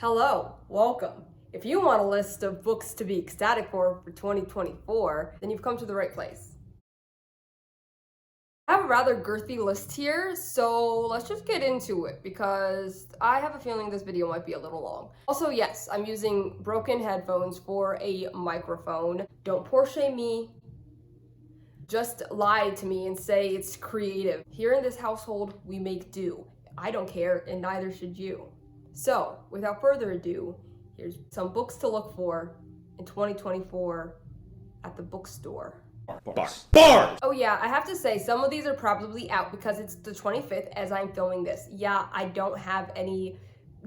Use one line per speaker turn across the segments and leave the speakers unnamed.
Hello, welcome. If you want a list of books to be ecstatic for 2024, then you've come to the right place. I have a rather girthy list here, so let's just get into it because I have a feeling this video might be a little long. Also, yes, I'm using broken headphones for a microphone. Don't Porsche me. Just lie to me and say it's creative. Here in this household, we make do. I don't care, and neither should you. So, without further ado, here's some books to look for in 2024 at the bookstore.
Bars.
Oh yeah, I have to say, some of these are probably out because it's the 25th as I'm filming this. Yeah, I don't have any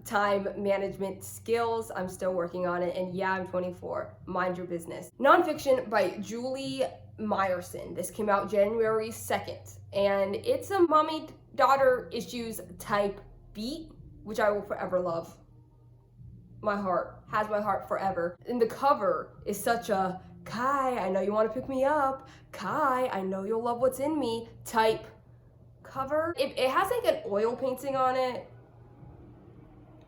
time management skills. I'm still working on it, and yeah, I'm 24. Mind your business. Nonfiction by Julie Meyerson. This came out January 2nd, and it's a mommy-daughter issues type beat, which I will forever love. My heart has my heart forever. And the cover is such a Kai, I know you want to pick me up. Kai, I know you'll love what's in me type cover. It has like an oil painting on it.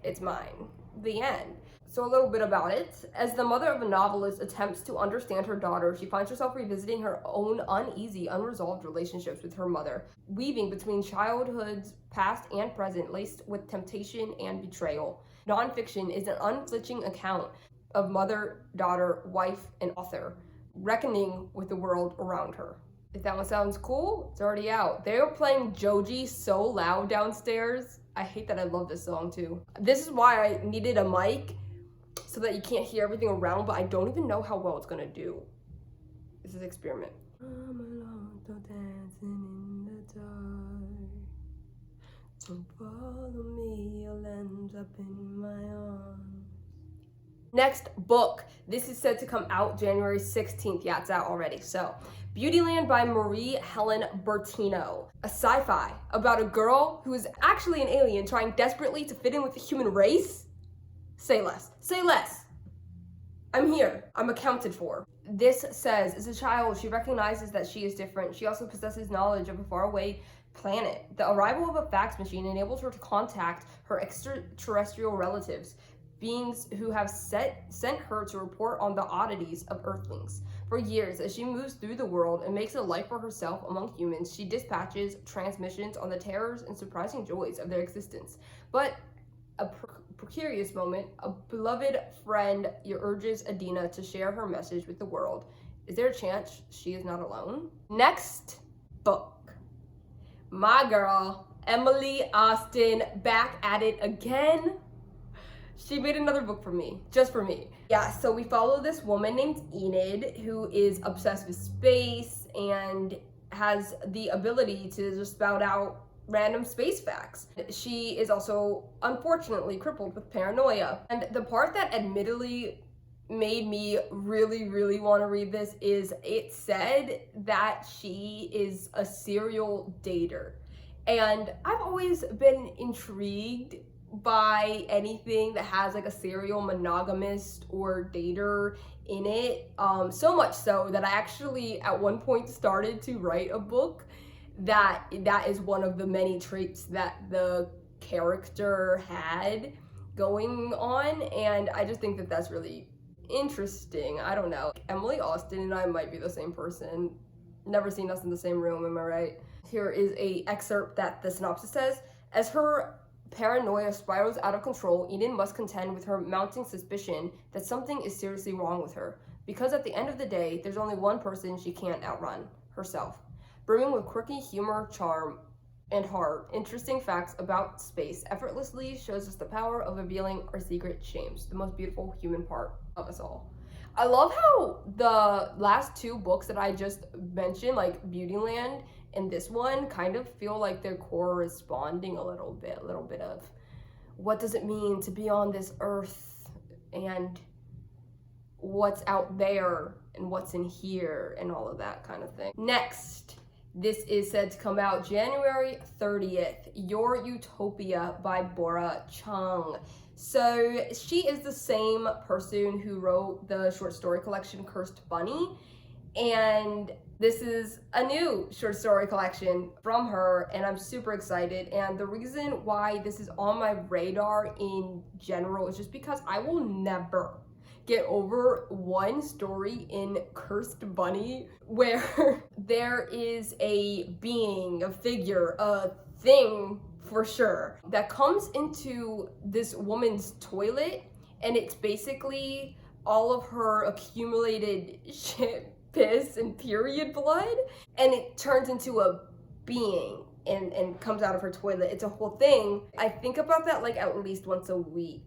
It's mine. The end. So a little bit about it. As the mother of a novelist attempts to understand her daughter, she finds herself revisiting her own uneasy, unresolved relationships with her mother, weaving between childhood's past and present, laced with temptation and betrayal. Nonfiction is an unflinching account of mother, daughter, wife, and author, reckoning with the world around her. If that one sounds cool, it's already out. They were playing Joji so loud downstairs. I hate that I love this song too. This is why I needed a mic, so that you can't hear everything around, but I don't even know how well it's gonna do. This is an experiment. I'm alone, dancing in the dark. So follow me, you'll end up in my arms. Next book. This is said to come out January 16th. Yeah, it's out already. So, Beautyland by Marie Helen Bertino. A sci-fi about a girl who is actually an alien trying desperately to fit in with the human race. Say less. Say less. I'm here. I'm accounted for. This says, as a child, she recognizes that she is different. She also possesses knowledge of a faraway planet. The arrival of a fax machine enables her to contact her extraterrestrial relatives, beings who have sent her to report on the oddities of Earthlings. For years, as she moves through the world and makes a life for herself among humans, she dispatches transmissions on the terrors and surprising joys of their existence. But a precarious moment, a beloved friend urges Adina to share her message with the world. Is there a chance she is not alone? Next book. My girl, Emily Austin, back at it again. She made another book for me, just for me. Yeah, so we follow this woman named Enid who is obsessed with space and has the ability to just spout out random space facts. She is also unfortunately crippled with paranoia. And the part that admittedly made me really want to read this is it said that she is a serial dater. And I've always been intrigued by anything that has like a serial monogamist or dater in it, so much so that I actually at one point started to write a book that is one of the many traits that the character had going on, and I just think that that's really interesting. I don't know. Emily Austin and I might be the same person. Never seen us in the same room, am I right? Here is a excerpt that the synopsis says. As her paranoia spirals out of control, Enid must contend with her mounting suspicion that something is seriously wrong with her. Because at the end of the day, there's only one person she can't outrun, herself. Brimming with quirky humor, charm, and heart, interesting facts about space effortlessly shows us the power of revealing our secret shames, the most beautiful human part of us all. I love how the last two books that I just mentioned, like Beautyland and this one, kind of feel like they're corresponding a little bit of what does it mean to be on this earth and what's out there and what's in here and all of that kind of thing. Next, this is said to come out January 30th, Your Utopia by Bora Chung. So she is the same person who wrote the short story collection Cursed Bunny, And this is a new short story collection from her, and I'm super excited. And the reason why this is on my radar in general is just because I will never get over one story in Cursed Bunny where there is a being, a figure, a thing for sure, that comes into this woman's toilet, and it's basically all of her accumulated shit, piss, and period blood, and it turns into a being and comes out of her toilet. It's a whole thing. I think about that like at least once a week.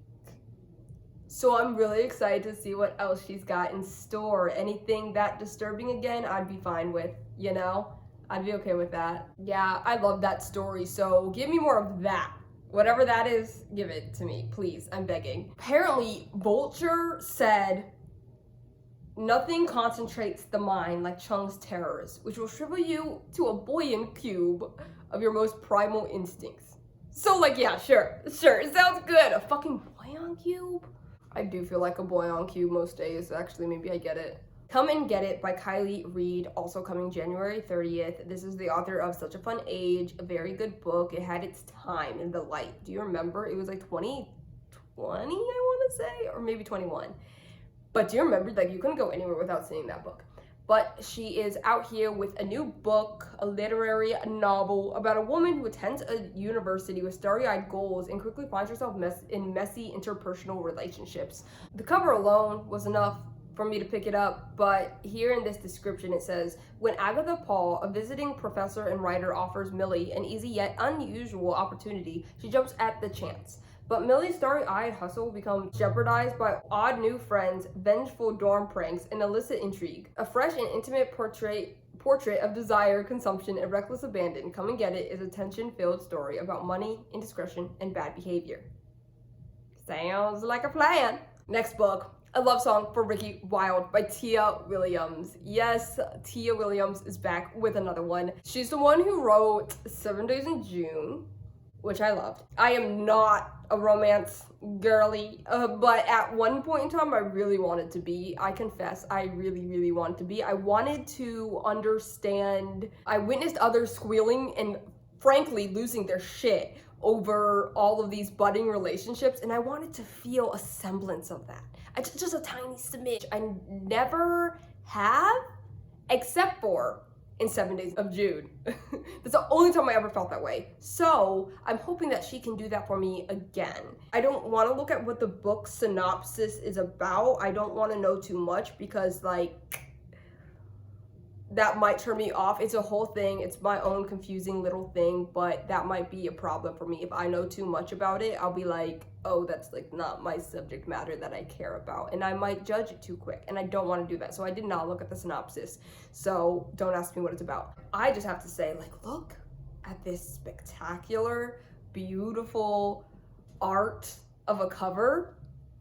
So I'm really excited to see what else she's got in store. Anything that disturbing again, I'd be fine with, you know? I'd be okay with that. Yeah, I love that story, so give me more of that. Whatever that is, give it to me, please. I'm begging. Apparently, Vulture said, nothing concentrates the mind like Chung's terrors, which will shrivel you to a buoyant cube of your most primal instincts. So, like, yeah, sure, it sounds good. A fucking buoyant cube? I do feel like a buoyant cube most days. Actually, maybe I get it. Come and Get It by Kylie Reed, also coming January 30th. This is the author of Such a Fun Age, a very good book. It had its time in the light. Do you remember? It was like 2020, I want to say, or maybe 21. But do you remember, like, you couldn't go anywhere without seeing that book. But she is out here with a new book, a literary novel about a woman who attends a university with starry-eyed goals and quickly finds herself in messy interpersonal relationships. The cover alone was enough for me to pick it up, but here in this description it says, when Agatha Paul, a visiting professor and writer, offers Millie an easy yet unusual opportunity, she jumps at the chance. But Millie's starry-eyed hustle becomes jeopardized by odd new friends, vengeful dorm pranks, and illicit intrigue. A fresh and intimate portrait of desire, consumption, and reckless abandon. Come and Get It is a tension-filled story about money, indiscretion, and bad behavior. Sounds like a plan. Next book, A Love Song for Ricky Wilde by Tia Williams. Yes, Tia Williams is back with another one. She's the one who wrote 7 Days in June, which I loved. I am not a romance girly, but at one point in time I really wanted to be. I confess, I really wanted to be. I wanted to understand. I witnessed others squealing and frankly losing their shit over all of these budding relationships, and I wanted to feel a semblance of that. Just a tiny smidge. I never have, except for in 7 Days of June. That's the only time I ever felt that way. So I'm hoping that she can do that for me again. I don't want to look at what the book synopsis is about. I don't want to know too much because, like, that might turn me off. It's a whole thing. It's my own confusing little thing, but that might be a problem for me. If I know too much about it, I'll be like, oh, that's like not my subject matter that I care about. And I might judge it too quick, and I don't want to do that. So I did not look at the synopsis. So don't ask me what it's about. I just have to say, like, look at this spectacular, beautiful art of a cover.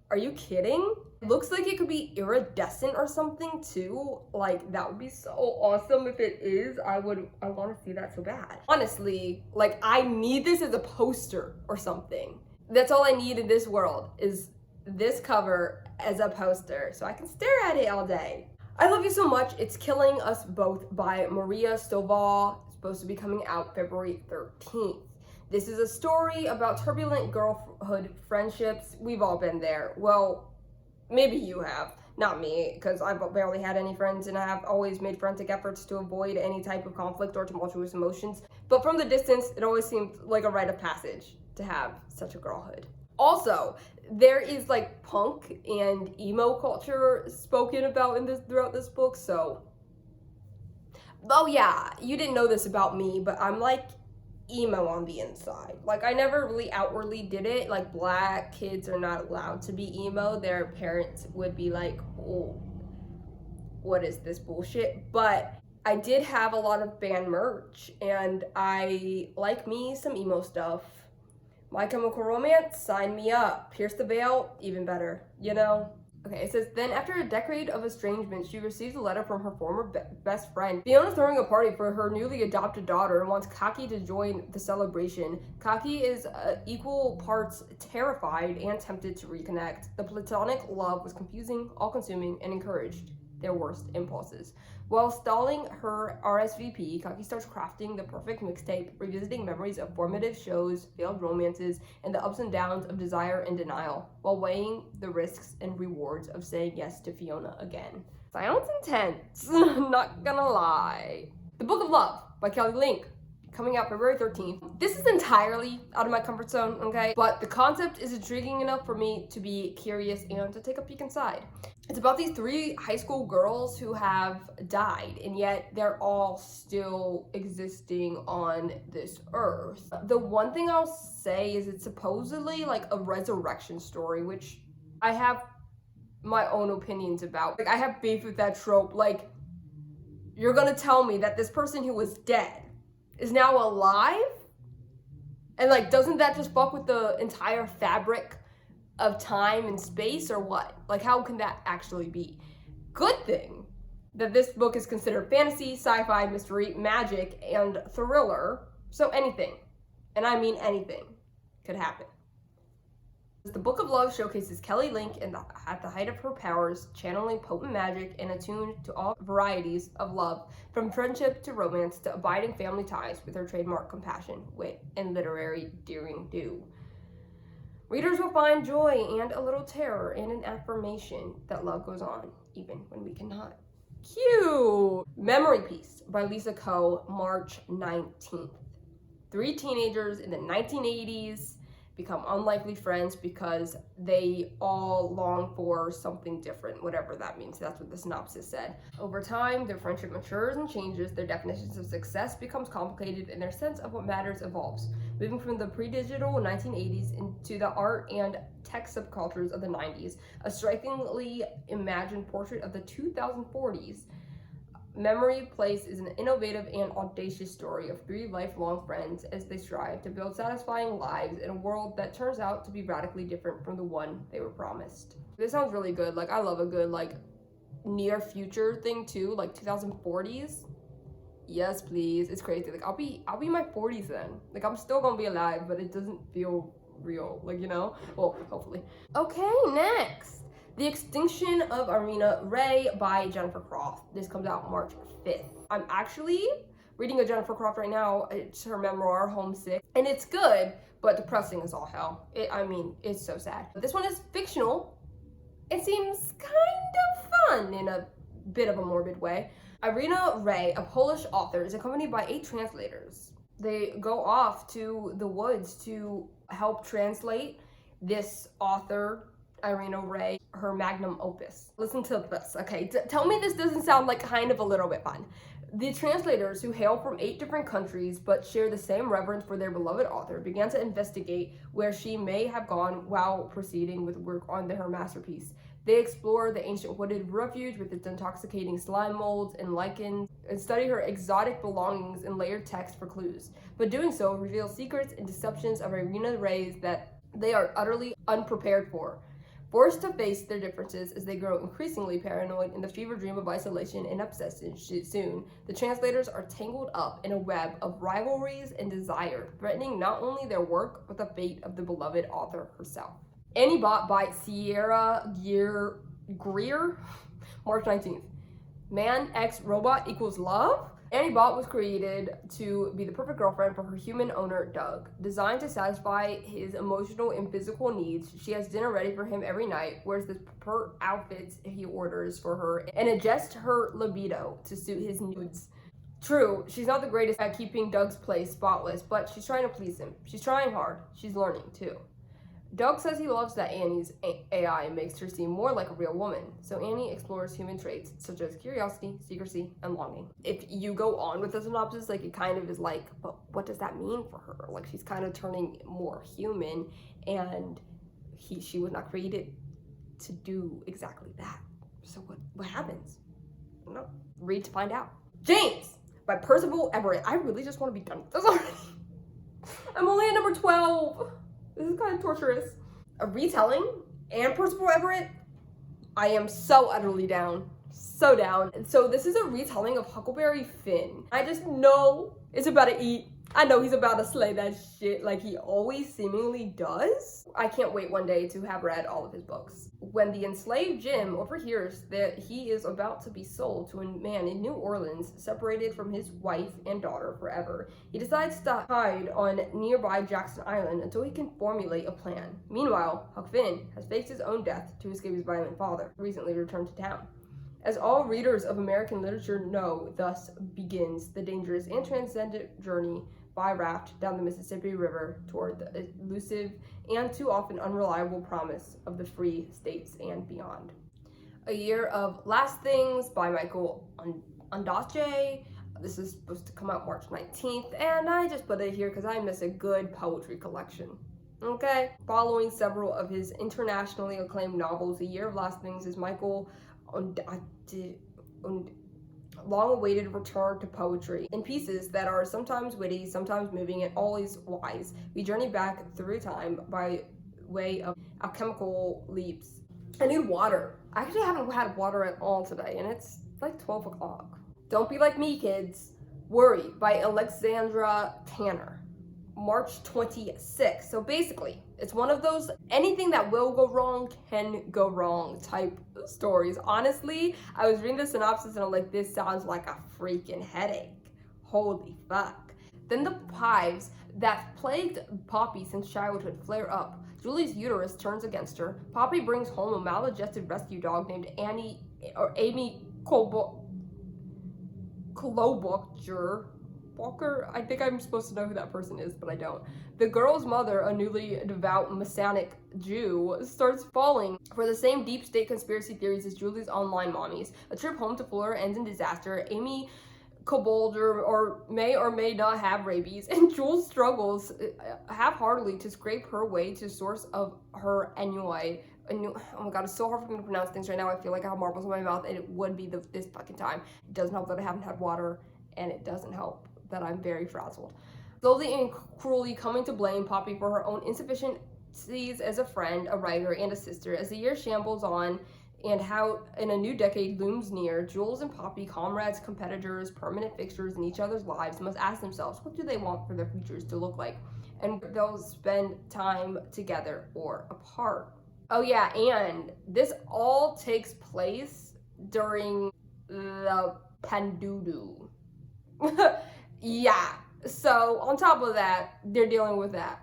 Are you kidding? It looks like it could be iridescent or something too. Like, that would be so awesome if it is. I want to see that so bad. Honestly, like, I need this as a poster or something. That's all I need in this world, is this cover as a poster so I can stare at it all day. I Love You So Much, It's Killing Us Both by Maria Stovall. It's supposed to be coming out February 13th. This is a story about turbulent girlhood friendships. We've all been there. Well, maybe you have, not me, because I've barely had any friends and I have always made frantic efforts to avoid any type of conflict or tumultuous emotions. But from the distance, it always seemed like a rite of passage to have such a girlhood. Also, there is like punk and emo culture spoken about throughout this book, so. Oh yeah, you didn't know this about me, but I'm like emo on the inside. Like, I never really outwardly did it. Like, black kids are not allowed to be emo. Their parents would be like, oh, what is this bullshit? But I did have a lot of band merch, and I like me some emo stuff. My Chemical Romance, sign me up. Pierce the Veil, even better, you know? Okay, it says, then after a decade of estrangement, she receives a letter from her former best friend. Fiona's throwing a party for her newly adopted daughter and wants Kaki to join the celebration. Kaki is equal parts terrified and tempted to reconnect. The platonic love was confusing, all-consuming, and encouraged. their worst impulses. While stalling her RSVP, Kaki starts crafting the perfect mixtape, revisiting memories of formative shows, failed romances, and the ups and downs of desire and denial, while weighing the risks and rewards of saying yes to Fiona again. Sounds intense, not gonna lie. The Book of Love by Kelly Link, coming out February 13th. This is entirely out of my comfort zone, okay? But the concept is intriguing enough for me to be curious and to take a peek inside. It's about these 3 high school girls who have died, and yet they're all still existing on this earth. The one thing I'll say is it's supposedly like a resurrection story, which I have my own opinions about. Like, I have beef with that trope. Like, you're gonna tell me that this person who was dead is now alive? And like, doesn't that just fuck with the entire fabric of time and space, or what? Like, how can that actually be? Good thing that this book is considered fantasy, sci-fi, mystery, magic, and thriller. So anything, and I mean anything, could happen. The Book of Love showcases Kelly Link at the height of her powers, channeling potent magic and attuned to all varieties of love, from friendship to romance to abiding family ties, with her trademark compassion, wit, and literary daring-do. Readers will find joy and a little terror and an affirmation that love goes on, even when we cannot. Cute! Memory Piece by Lisa Ko, March 19th. 3 teenagers in the 1980s become unlikely friends because they all long for something different, whatever that means. That's what the synopsis said. Over time, their friendship matures and changes, their definitions of success becomes complicated, and their sense of what matters evolves, moving from the pre-digital 1980s into the art and tech subcultures of the 90s, a strikingly imagined portrait of the 2040s. Memory Place is an innovative and audacious story of 3 lifelong friends as they strive to build satisfying lives in a world that turns out to be radically different from the one they were promised. This sounds really good. Like, I love a good, like, near future thing too, like 2040s. Yes, please. It's crazy. Like, I'll be in my 40s then. Like, I'm still gonna be alive, but it doesn't feel real, like, you know? Well, hopefully. Okay, next. The Extinction of Irina Rey by Jennifer Croft. This comes out March 5th. I'm actually reading a Jennifer Croft right now. It's her memoir, Homesick, and it's good, but depressing as all hell. It's so sad. This one is fictional. It seems kind of fun in a bit of a morbid way. Irina Rey, a Polish author, is accompanied by 8 translators. They go off to the woods to help translate this author, Irina Rey, her magnum opus. Listen to this, okay? Tell me this doesn't sound like kind of a little bit fun. The translators, who hail from 8 different countries but share the same reverence for their beloved author, began to investigate where she may have gone while proceeding with work on her masterpiece. They explore the ancient wooded refuge with its intoxicating slime molds and lichens, and study her exotic belongings in layered text for clues. But doing so reveals secrets and deceptions of Irina Rey's that they are utterly unprepared for. Forced to face their differences as they grow increasingly paranoid in the fever dream of isolation and obsession soon, the translators are tangled up in a web of rivalries and desire, threatening not only their work, but the fate of the beloved author herself. Annie Bot by Sierra Greer, March 19th. Man X Robot equals love? Annie Bot was created to be the perfect girlfriend for her human owner, Doug. Designed to satisfy his emotional and physical needs, she has dinner ready for him every night, wears the per outfits he orders for her, and adjusts her libido to suit his needs. True, she's not the greatest at keeping Doug's place spotless, but she's trying to please him. She's trying hard. She's learning, too. Doug says he loves that Annie's AI makes her seem more like a real woman, so Annie explores human traits such as curiosity, secrecy, and longing. If you go on with the synopsis, like, it kind of is like, but what does that mean for her? Like, she's kind of turning more human, and she was not created to do exactly that. So what happens? I don't know. Read to find out. James by Percival Everett. I really just want to be done with this already. I'm only at number 12. This is kind of torturous. A retelling and Percival Everett, I am so utterly down. So down. And so this is a retelling of Huckleberry Finn. I just know it's about to eat I know he's about to slay that shit like he always seemingly does. I can't wait one day to have read all of his books. When the enslaved Jim overhears that he is about to be sold to a man in New Orleans, separated from his wife and daughter forever, he decides to hide on nearby Jackson Island until he can formulate a plan. Meanwhile, Huck Finn has faked his own death to escape his violent father, who recently returned to town. As all readers of American literature know, thus begins the dangerous and transcendent journey by raft down the Mississippi River toward the elusive and too often unreliable promise of the free states and beyond. A Year of Last Things by Michael Ondaatje. This is supposed to come out March 19th, and I just put it here because I miss a good poetry collection. Okay? Following several of his internationally acclaimed novels, A Year of Last Things is Michael Ondaatje long-awaited return to poetry. In pieces that are sometimes witty, sometimes moving, and always wise, we journey back through time by way of alchemical leaps. I need water. I actually haven't had water at all today, and it's like 12 o'clock. Don't Be Like Me, Kids. Worry by Alexandra Tanner. March 26th. So basically, it's one of those anything that will go wrong can go wrong type stories. Honestly, I was reading the synopsis and I'm like, this sounds like a freaking headache. Holy fuck. Then the hives that plagued Poppy since childhood flare up. Julie's uterus turns against her. Poppy brings home a maladjusted rescue dog named Amy Klobuchar. Walker, I think I'm supposed to know who that person is, but I don't. The girl's mother, a newly devout Messianic Jew, starts falling for the same deep state conspiracy theories as Julie's online mommies. A trip home to Florida ends in disaster. Amy Kobolder may or may not have rabies, and Jules struggles half-heartedly to scrape her way to source of her ennui. Oh my god, it's so hard for me to pronounce things right now. I feel like I have marbles in my mouth, and it would be this fucking time. It doesn't help that I haven't had water, and it doesn't help that I'm very frazzled. Slowly and cruelly coming to blame Poppy for her own insufficiencies as a friend, a writer, and a sister. As the year shambles on and how in a new decade looms near, Jules and Poppy, comrades, competitors, permanent fixtures in each other's lives, must ask themselves, what do they want for their futures to look like? And they'll spend time together or apart. Oh yeah, and this all takes place during the Pandudu. Yeah, so on top of that, they're dealing with that.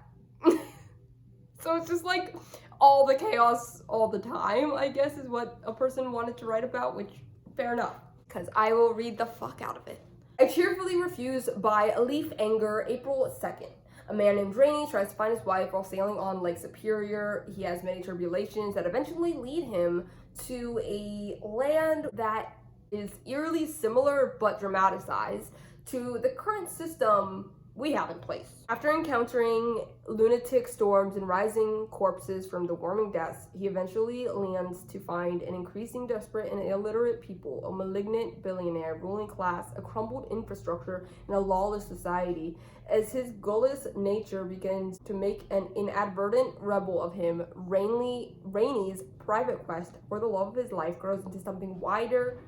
So it's just like all the chaos all the time, I guess, is what a person wanted to write about, which fair enough, because I will read the fuck out of it. I Cheerfully Refuse by Alif Anger, April 2nd. A man named Rainey tries to find his wife while sailing on Lake Superior. He has many tribulations that eventually lead him to a land that is eerily similar but dramatized to the current system we have in place. After encountering lunatic storms and rising corpses from the warming depths, he eventually lands to find an increasing desperate and illiterate people, a malignant billionaire, ruling class, a crumbled infrastructure, and a lawless society. As his guileless nature begins to make an inadvertent rebel of him, Rainey's private quest for the love of his life grows into something wider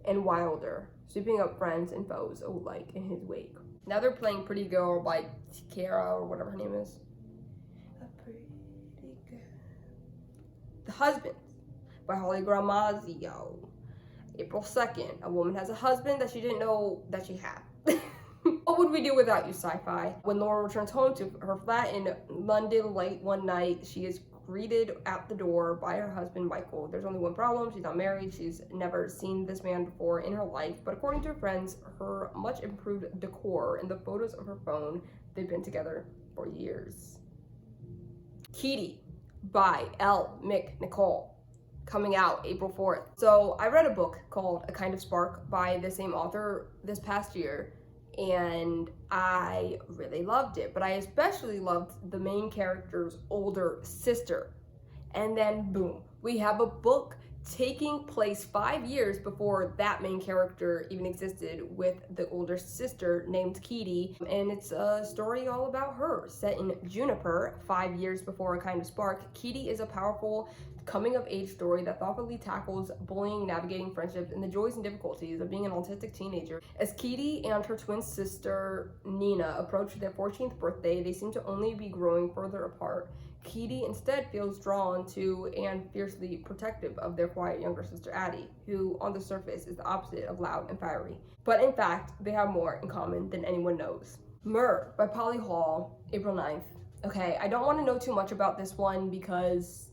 and wilder, sweeping up friends and foes alike in his wake. Now they're playing Pretty Girl by Tiara or whatever her name is. A Pretty Girl. The Husbands by Holly Gramazio. April 2nd. A woman has a husband that she didn't know that she had. What would we do without you, sci-fi? When Lauren returns home to her flat in London late one night, she is greeted at the door by her husband, Michael. There's only one problem. She's not married. She's never seen this man before in her life. But according to her friends, her much improved decor and the photos of her phone, they've been together for years. Kitty by L. McNicol. Coming out April 4th. So I read a book called A Kind of Spark by the same author this past year, and I really loved it, but I especially loved the main character's older sister. And then boom, we have a book taking place 5 years before that main character even existed, with the older sister named Kitty, and it's a story all about her, set in Juniper 5 years before A Kind of Spark. Kitty is a powerful coming-of-age story that thoughtfully tackles bullying, navigating friendships, and the joys and difficulties of being an autistic teenager. As Keaty and her twin sister Nina approach their 14th birthday, they seem to only be growing further apart. Keaty instead feels drawn to and fiercely protective of their quiet younger sister Addie, who on the surface is the opposite of loud and fiery. But in fact, they have more in common than anyone knows. Myrrh by Polly Hall, April 9th. Okay, I don't want to know too much about this one because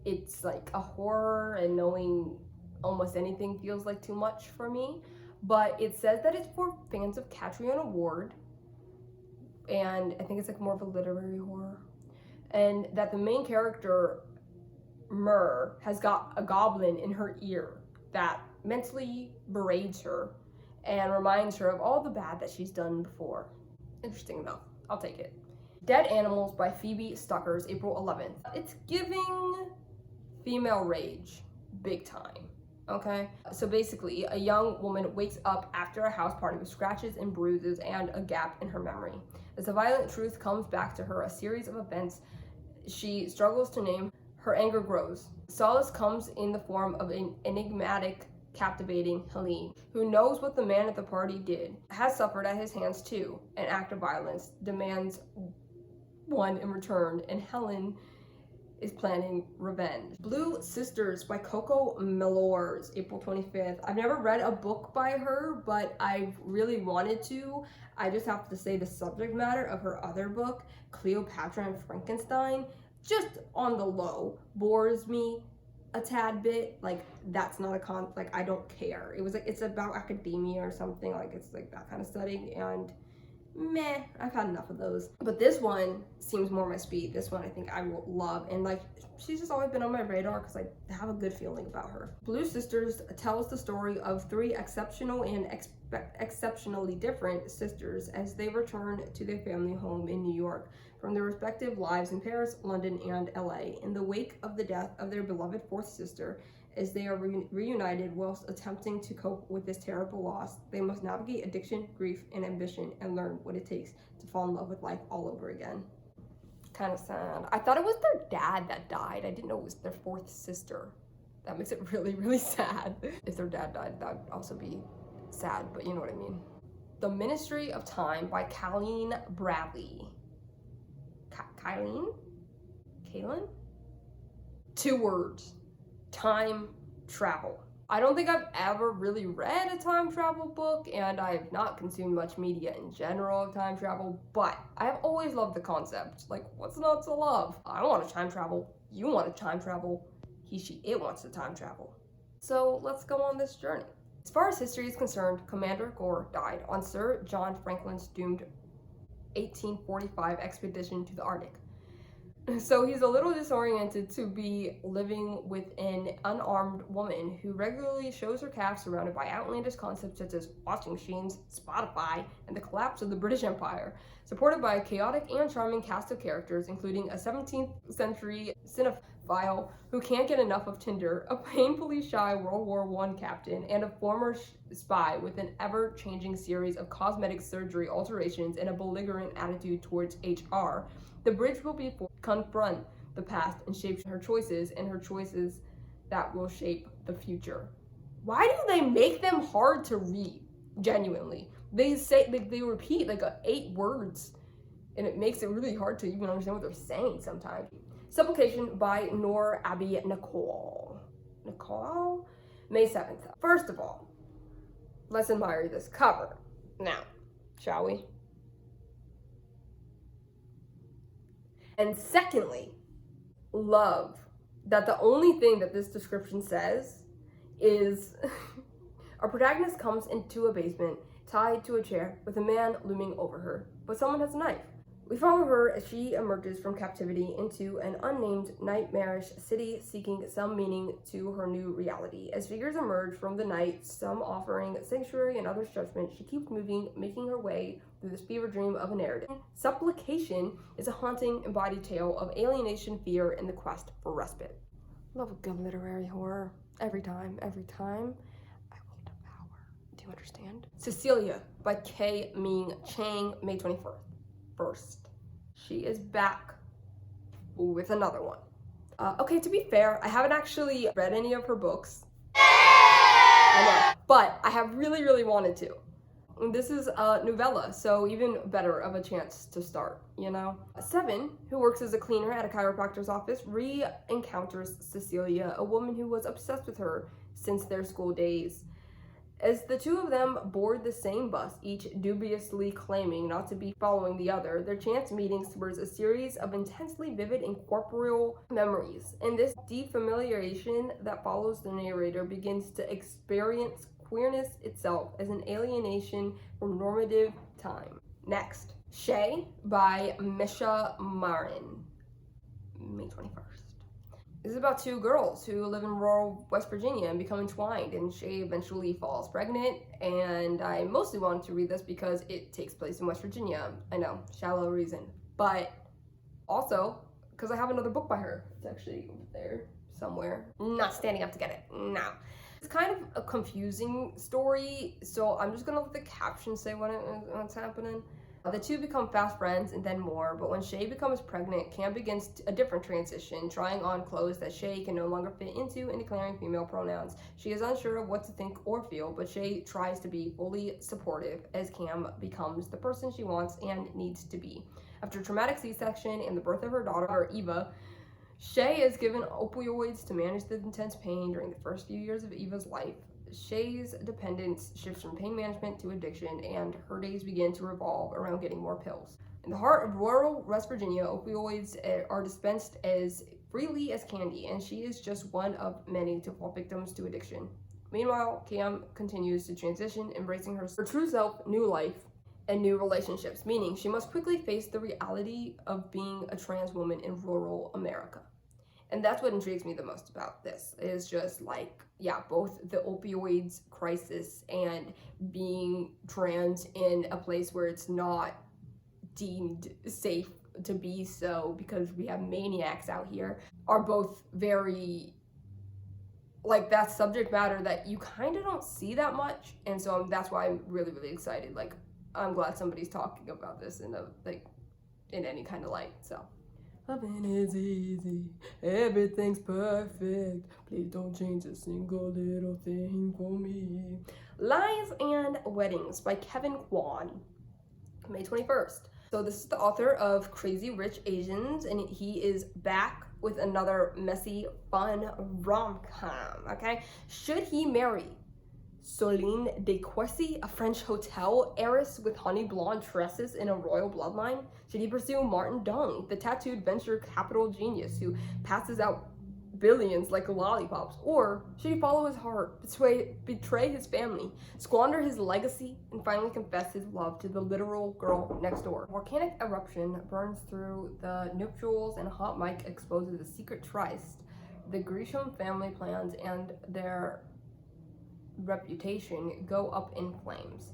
it's like a horror and knowing almost anything feels like too much for me. But it says that it's for fans of Catriona Ward, and I think it's like more of a literary horror. And that the main character, Myrrh, has got a goblin in her ear that mentally berates her and reminds her of all the bad that she's done before. Interesting enough. I'll take it. Dead Animals by Phoebe Stuckers, April 11th. It's giving female rage big time, okay? So basically, a young woman wakes up after a house party with scratches and bruises and a gap in her memory. As the violent truth comes back to her, a series of events she struggles to name, her anger grows. Solace comes in the form of an enigmatic, captivating Helene, who knows what the man at the party did, has suffered at his hands too. An act of violence demands one in return, and Helen is planning revenge. Blue Sisters by Coco Melors, April 25th. I've never read a book by her, but I've really wanted to. I just have to say the subject matter of her other book, Cleopatra and Frankenstein, just on the low, bores me a tad bit. Like, that's not a like, I don't care. It was like, it's about academia or something, like it's like that kind of studying, and meh, I've had enough of those. But this one seems more my speed. This one I think I will love, and like, she's just always been on my radar because I have a good feeling about her. Blue Sisters tells the story of three exceptional and exceptionally different sisters as they return to their family home in New York from their respective lives in Paris, London, and LA. In the wake of the death of their beloved fourth sister, as they are reunited whilst attempting to cope with this terrible loss, they must navigate addiction, grief, and ambition and learn what it takes to fall in love with life all over again. Kind of sad. I thought it was their dad that died. I didn't know it was their fourth sister. That makes it really, really sad. If their dad died, that would also be sad, but you know what I mean. The Ministry of Time by Colleen Bradley. Kaylin? 2 words. Time travel. I don't think I've ever really read a time travel book, and I've not consumed much media in general of time travel, but I have always loved the concept. Like, what's not to love? I want to time travel. You want to time travel. He, she, it wants to time travel. So let's go on this journey. As far as history is concerned, Commander Gore died on Sir John Franklin's doomed 1845 expedition to the Arctic. So he's a little disoriented to be living with an unarmed woman who regularly shows her calf surrounded by outlandish concepts such as washing machines, Spotify, and the collapse of the British Empire, supported by a chaotic and charming cast of characters, including a 17th century cinephile who can't get enough of Tinder, a painfully shy World War I captain, and a former spy with an ever-changing series of cosmetic surgery alterations and a belligerent attitude towards HR. The bridge will be forced to confront the past and shape her choices, and her choices that will shape the future. Why do they make them hard to read? Genuinely. They say, they repeat like 8 words, and it makes it really hard to even understand what they're saying sometimes. Supplication by Noor Abby Nicole, May 7th. First of all, let's admire this cover. Now, shall we? And secondly, love that the only thing that this description says is our protagonist comes into a basement tied to a chair with a man looming over her, but someone has a knife. We follow her as she emerges from captivity into an unnamed, nightmarish city seeking some meaning to her new reality. As figures emerge from the night, some offering sanctuary and others judgment, she keeps moving, making her way through this fever dream of a narrative. Supplication is a haunting, embodied tale of alienation, fear, and the quest for respite. Love a good literary horror. Every time. I will devour. Do you understand? Cecilia by K. Ming Chang, May 21st. She is back with another one. Okay, to be fair, I haven't actually read any of her books. I know, but I have really, really wanted to. And this is a novella, so even better of a chance to start, you know? Seven, who works as a cleaner at a chiropractor's office, re-encounters Cecilia, a woman who was obsessed with her since their school days. As the two of them board the same bus, each dubiously claiming not to be following the other, their chance meetings towards a series of intensely vivid and corporeal memories. And this defamiliarization that follows the narrator begins to experience queerness itself as an alienation from normative time. Next, Shay by Misha Marin, May 21st. This is about two girls who live in rural West Virginia and become entwined, and Shay eventually falls pregnant. And I mostly wanted to read this because it takes place in West Virginia. I know, shallow reason. But also because I have another book by her. It's actually over there somewhere. Not standing up to get it. No. It's kind of a confusing story, so I'm just gonna let the caption say what's happening. The two become fast friends and then more, but when Shay becomes pregnant, Cam begins a different transition, trying on clothes that Shay can no longer fit into and declaring female pronouns. She is unsure of what to think or feel, but Shay tries to be fully supportive as Cam becomes the person she wants and needs to be. After a traumatic C-section and the birth of her daughter, Eva, Shay is given opioids to manage the intense pain during the first few years of Eva's life. Shay's dependence shifts from pain management to addiction, and her days begin to revolve around getting more pills. In the heart of rural West Virginia, opioids are dispensed as freely as candy, and she is just one of many to fall victims to addiction. Meanwhile, Cam continues to transition, embracing her true self, new life, and new relationships, meaning she must quickly face the reality of being a trans woman in rural America. And that's what intrigues me the most about this, is just like, yeah, both the opioids crisis and being trans in a place where it's not deemed safe to be so because we have maniacs out here, are both very, like, that subject matter that you kind of don't see that much. And so that's why I'm really, really excited. Like, I'm glad somebody's talking about this in in any kind of light, so. Loving is easy, everything's perfect. Please don't change a single little thing for me. Lies and Weddings by Kevin Kwan, May 21st. So this is the author of Crazy Rich Asians, and he is back with another messy, fun rom-com, okay? Should he marry Soline de Courcy, a French hotel heiress with honey blonde tresses in a royal bloodline? Should he pursue Martin Dung, the tattooed venture capital genius who passes out billions like lollipops? Or should he follow his heart, betray his family, squander his legacy, and finally confess his love to the literal girl next door? A volcanic eruption burns through the nuptials, and a hot mic exposes a secret tryst the Grisham family plans, and their reputation go up in flames.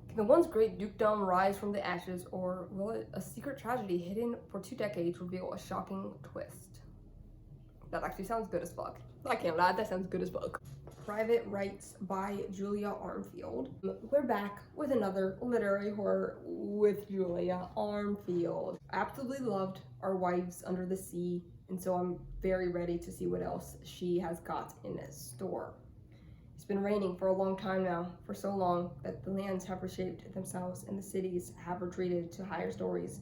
Can the once great dukedom rise from the ashes, or will a secret tragedy hidden for 2 decades reveal a shocking twist? That actually sounds good as fuck. I can't lie, that sounds good as fuck. Private Rights by Julia Armfield. We're back with another literary horror with Julia Armfield. Absolutely loved Our Wives Under the Sea, and so I'm very ready to see what else she has got in store. It's been raining for a long time now, for so long that the lands have reshaped themselves and the cities have retreated to higher stories.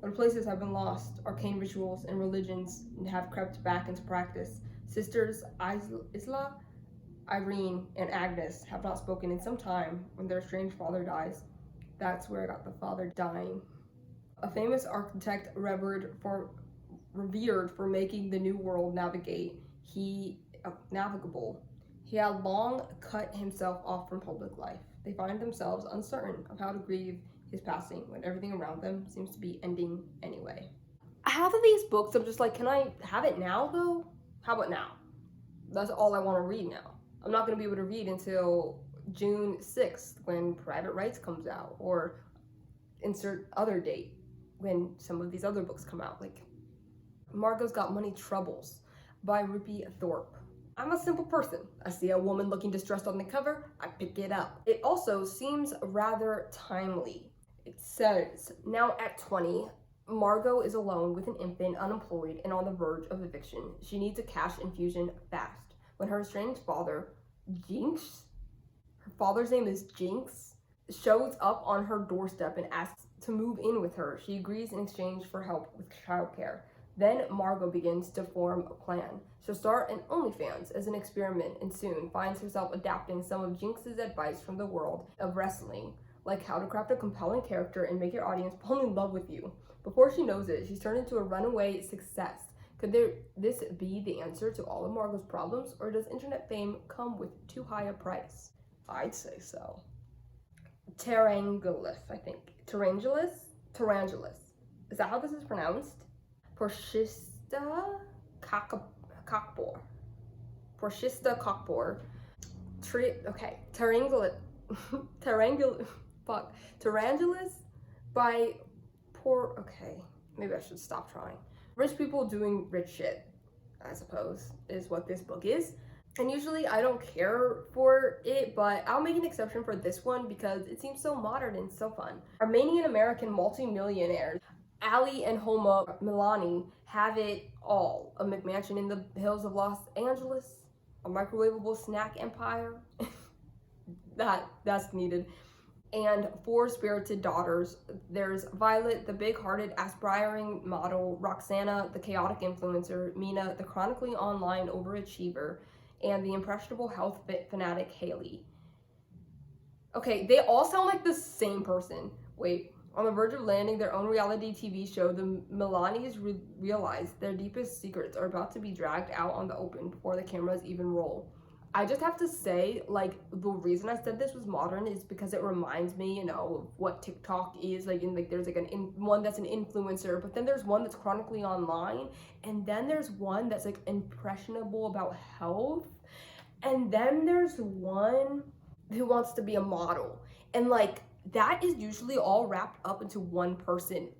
But places have been lost, arcane rituals and religions have crept back into practice. Sisters Isla, Irene, and Agnes have not spoken in some time when their estranged father dies. That's where I got the father dying. A famous architect revered for making the new world navigable. He had long cut himself off from public life. They find themselves uncertain of how to grieve his passing when everything around them seems to be ending anyway. Half of these books, I'm just like, can I have it now though? How about now? That's all I want to read now. I'm not going to be able to read until June 6th when Private Rights comes out, or insert other date when some of these other books come out, like Margot's Got Money Troubles by Rupi Thorpe. I'm a simple person. I see a woman looking distressed on the cover, I pick it up. It also seems rather timely. It says, now at 20, Margot is alone with an infant, unemployed, and on the verge of eviction. She needs a cash infusion fast. When her estranged father, Jinx, her father's name is Jinx, shows up on her doorstep and asks to move in with her, she agrees in exchange for help with childcare. Then Margot begins to form a plan. She'll start an OnlyFans as an experiment and soon finds herself adapting some of Jinx's advice from the world of wrestling, like how to craft a compelling character and make your audience fall in love with you. Before she knows it, she's turned into a runaway success. Could this be the answer to all of Margot's problems, or does internet fame come with too high a price? I'd say so. Tarangulus, I think. Tarangulus. Is that how this is pronounced? Porschista cockboar. Porschista cockboar. Okay. Tarangulus by okay, maybe I should stop trying. Rich people doing rich shit, I suppose, is what this book is. And usually I don't care for it, but I'll make an exception for this one because it seems so modern and so fun. Armenian-American multimillionaires Ali and Homa Milani have it all. A McMansion in the hills of Los Angeles, a microwavable snack empire, that's needed, and 4 spirited daughters. There's Violet, the big-hearted, aspiring model, Roxana, the chaotic influencer, Mina, the chronically online overachiever, and the impressionable health fit fanatic Haley. Okay, they all sound like the same person. Wait. On the verge of landing their own reality TV show, the Milanis realize their deepest secrets are about to be dragged out on the open before the cameras even roll. I just have to say, like, the reason I said this was modern is because it reminds me, you know, of what TikTok is. Like, there's like one that's an influencer, but then there's one that's chronically online, and then there's one that's like impressionable about health, and then there's one who wants to be a model, and like that is usually all wrapped up into one person,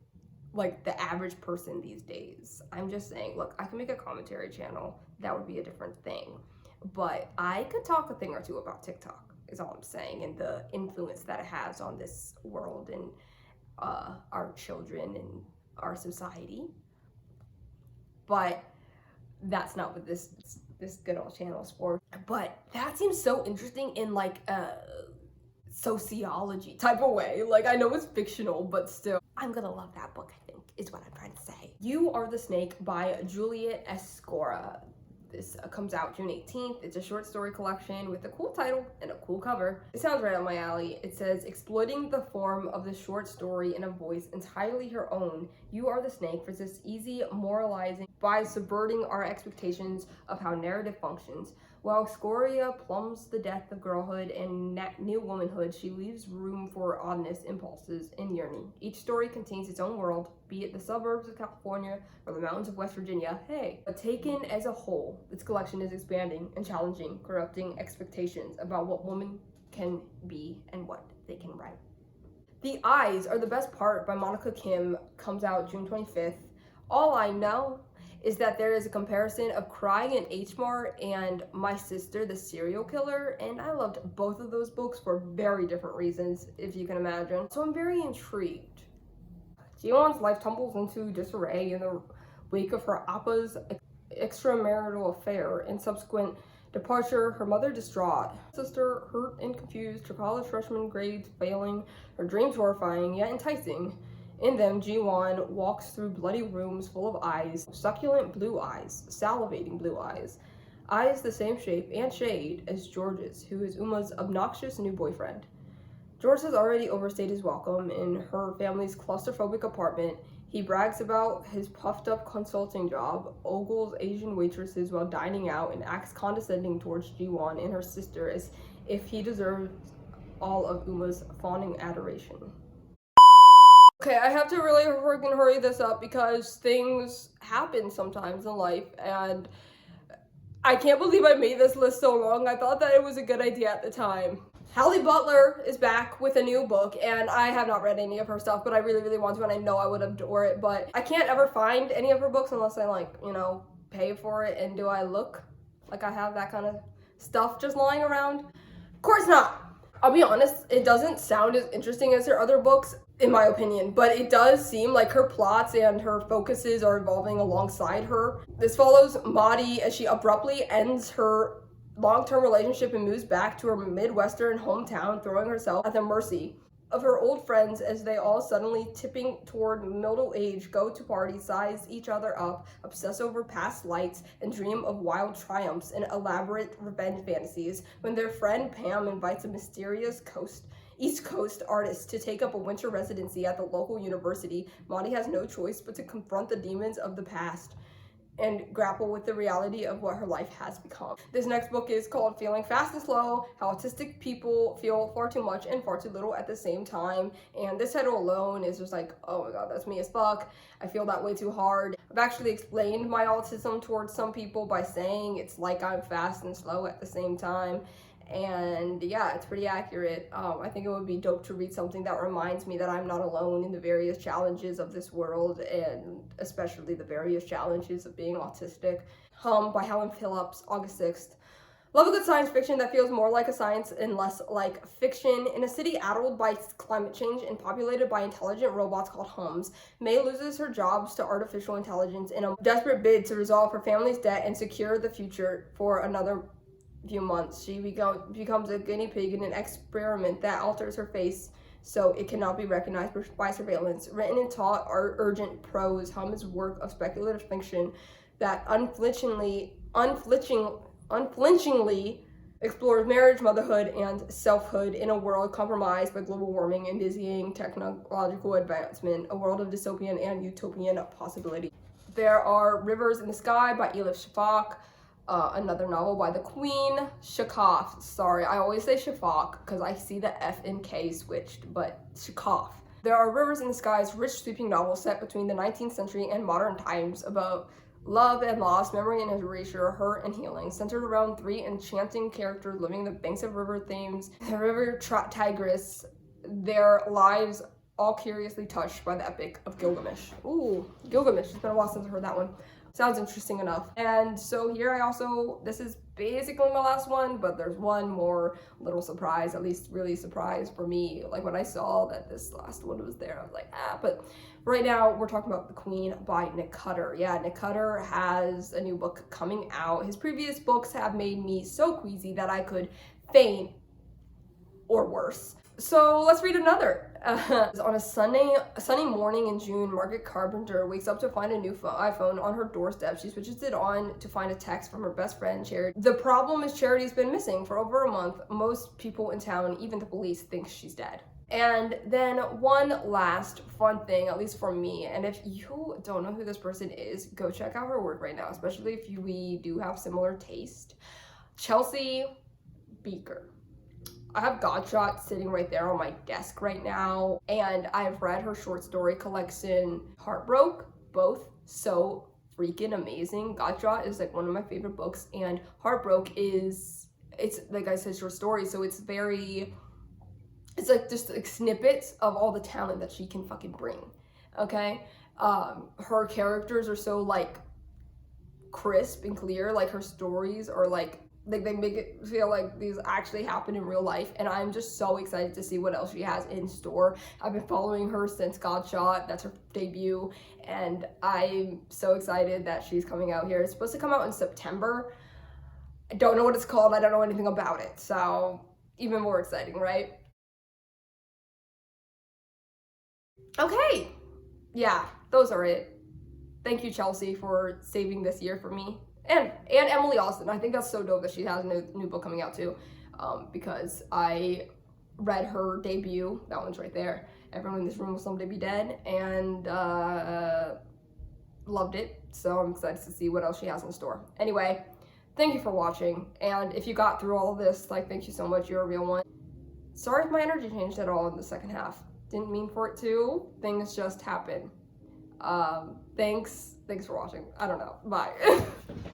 like the average person these days. I'm just saying, look, I can make a commentary channel. That would be a different thing. But I could talk a thing or two about TikTok, is all I'm saying, and the influence that it has on this world and our children and our society. But that's not what this good old channel is for. But that seems so interesting in like sociology type of way. Like, I know it's fictional, but still, I'm gonna love that book, I think, is what I'm trying to say. You Are the Snake by Juliet Escora. This comes out June 18th. It's a short story collection with a cool title and a cool cover. It sounds right up my alley. It says, exploiting the form of the short story in a voice entirely her own, You Are the Snake resists easy moralizing by subverting our expectations of how narrative functions. While Escoria plumbs the depth of girlhood and new womanhood, she leaves room for oddness, impulses, and yearning. Each story contains its own world, be it the suburbs of California or the mountains of West Virginia. Hey, but taken as a whole, this collection is expanding and challenging, corrupting expectations about what women can be and what they can write. The Eyes Are the Best Part by Monica Kim comes out June 25th. All I know is that there is a comparison of Crying in H Mart and My Sister, the Serial Killer, and I loved both of those books for very different reasons, if you can imagine. So I'm very intrigued. Ji-won's life tumbles into disarray in the wake of her appa's extramarital affair and subsequent departure, her mother distraught, sister hurt and confused, her college freshman grades failing, her dreams horrifying yet enticing. In them, Ji-won walks through bloody rooms full of eyes, succulent blue eyes, salivating blue eyes. Eyes the same shape and shade as George's, who is Uma's obnoxious new boyfriend. George has already overstayed his welcome in her family's claustrophobic apartment. He brags about his puffed-up consulting job, ogles Asian waitresses while dining out, and acts condescending towards Ji-won and her sister as if he deserves all of Uma's fawning adoration. Okay, I have to really freaking hurry this up because things happen sometimes in life, and I can't believe I made this list so long. I thought that it was a good idea at the time. Halle Butler is back with a new book, and I have not read any of her stuff, but I really, really want to, and I know I would adore it, but I can't ever find any of her books unless I, like, you know, pay for it. And do I look like I have that kind of stuff just lying around? Of course not. I'll be honest, it doesn't sound as interesting as her other books. in my opinion, but it does seem like her plots and her focuses are evolving alongside her. This follows Maudie as she abruptly ends her long-term relationship and moves back to her Midwestern hometown, throwing herself at the mercy of her old friends as they all suddenly tipping toward middle age go to parties, size each other up, obsess over past lights, and dream of wild triumphs and elaborate revenge fantasies when their friend Pam invites a mysterious East Coast artist to take up a winter residency at the local university. Maudie has no choice but to confront the demons of the past and grapple with the reality of what her life has become. This next book is called Feeling Fast and Slow, How Autistic People Feel Far Too Much and Far Too Little at the Same Time. And this title alone is just like, oh my god, that's me as fuck. I feel that way too hard. I've actually explained my autism towards some people by saying it's like I'm fast and slow at the same time. And yeah, it's pretty accurate. I think it would be dope to read something that reminds me that I'm not alone in the various challenges of this world, and especially the various challenges of being autistic. By Helen Phillips, August 6th. Love a good science fiction that feels more like a science and less like fiction. In a city addled by climate change and populated by intelligent robots called Hums, May loses her jobs to artificial intelligence in a desperate bid to resolve her family's debt and secure the future for another few months. She becomes a guinea pig in an experiment that alters her face so it cannot be recognized by surveillance. Written in taut, urgent prose, Hum's work of speculative fiction that unflinchingly explores marriage, motherhood, and selfhood in a world compromised by global warming and dizzying technological advancement, a world of dystopian and utopian possibility. There are Rivers in the Sky by Elif Shafak, another novel by the Queen, Shakaf. Sorry, I always say Shafak because I see the F and K switched, but Shakaf. There are Rivers in the Sky's rich sweeping novel set between the 19th century and modern times about love and loss, memory and erasure, hurt and healing, centered around three enchanting characters living the banks of river Thames, the river Tigris, their lives all curiously touched by the epic of Gilgamesh. Ooh, Gilgamesh. It's been a while since I heard that one. Sounds interesting enough. And so here this is basically my last one, but there's one more little surprise, at least really surprise for me. Like when I saw that this last one was there, I was like, but right now we're talking about The Queen by Nick Cutter. Yeah, Nick Cutter has a new book coming out. His previous books have made me so queasy that I could faint or worse. So let's read another. On a sunny morning in June, Margaret Carpenter wakes up to find a new iPhone on her doorstep. She switches it on to find a text from her best friend, Charity. The problem is Charity's been missing for over a month. Most people in town, even the police, think she's dead. And then one last fun thing, at least for me, and if you don't know who this person is, go check out her work right now, especially if we do have similar taste. Chelsea Beaker. I have Godshot sitting right there on my desk right now, and I've read her short story collection, Heartbroke, both so freaking amazing. Godshot is like one of my favorite books, and Heartbroke it's like I said, short story, so it's like just like snippets of all the talent that she can fucking bring, okay? Her characters are so like crisp and clear, like her stories are like they make it feel like these actually happen in real life, and I'm just so excited to see what else she has in store. I've been following her since Godshot, that's her debut, and I'm so excited that she's coming out here. It's supposed to come out in September. I don't know what it's called, I don't know anything about it, so even more exciting, right? Okay, yeah, those are it. Thank you, Chelsea, for saving this year for me. And Emily Austin. I think that's so dope that she has a new book coming out too, because I read her debut. That one's right there. Everyone in this room will someday be dead, and loved it. So I'm excited to see what else she has in store. Anyway, thank you for watching, and if you got through all of this, like, thank you so much. You're a real one. Sorry if my energy changed at all in the second half. Didn't mean for it to. Things just happen. Thanks for watching. I don't know. Bye.